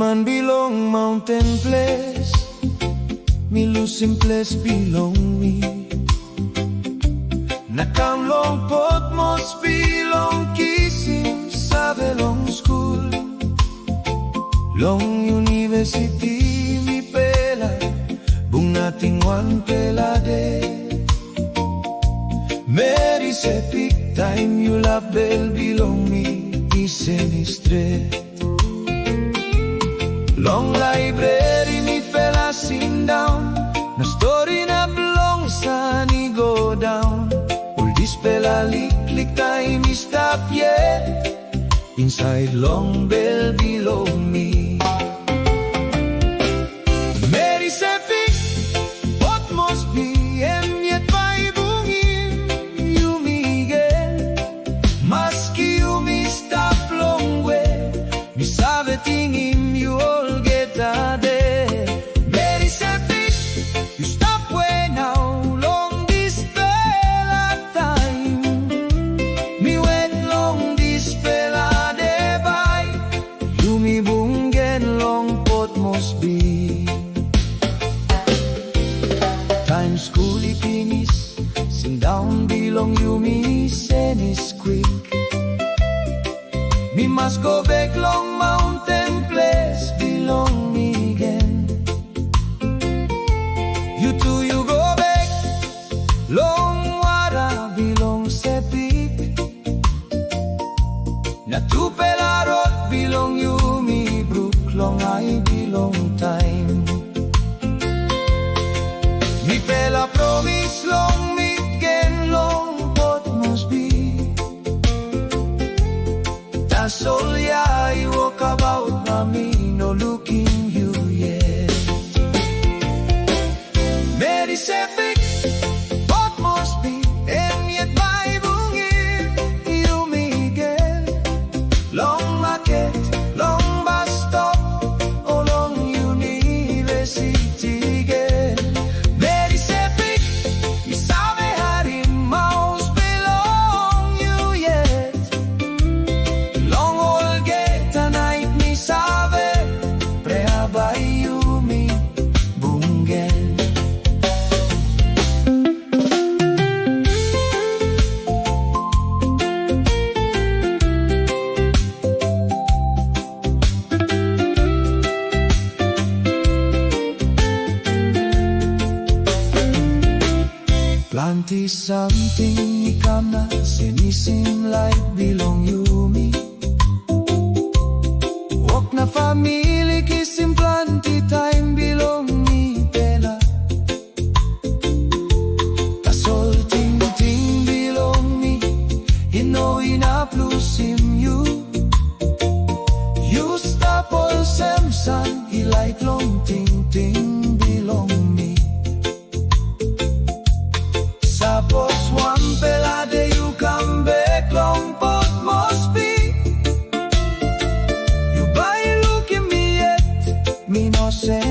man bilong maunten ples, mi lusim ples bilong mi. Nakamlong Port Mosbi long kisim sa belong skul, long university mi pela bungating wan pela de. Meri sepik time you label bilong mi isenistre. Long library mi pela sit down, na story na belong sa ni go down. Oldies pela lik time mi stop yet, inside long bell bilong mi. Meri sepik Port Mosbi yet BAI bungim yumi gen. Maski yumi stop long way, mi sabe tingim you all get a day. Meri sepik you stop way now, long this pela time. Mi wait long this pela de BAI yumi bungen long Port Mosbi. Time school ipinis, sit down bilong yumi senis quick. Me must go back long mountain place belong me again. You too you go back long water belong sepik. Na tu pela road belong yumi brook long I belong time. Mi pela promise long meet gen long Port Mosbi. That's all yeah I walk about mommy, no looking you yet. Meri sepik Port Mosbi yet BAI bungim yumi gen. Long market, long bus stop, oh long university gen. Meri sepik mi sabe harim mouse belong you yet. Long all get a night mi sabe preha BAI yumi bungen. Planty something ikana senisim like bilong yumi. Walk na family kisim planty time bilong mi pela. Tasol ting ting bilong mi, ino inap lusim you. You stop all samsan, he like long ting ting bilong mi. Suppose one pela day you come back long Port Mosbi. You BAI look at me yet, me no say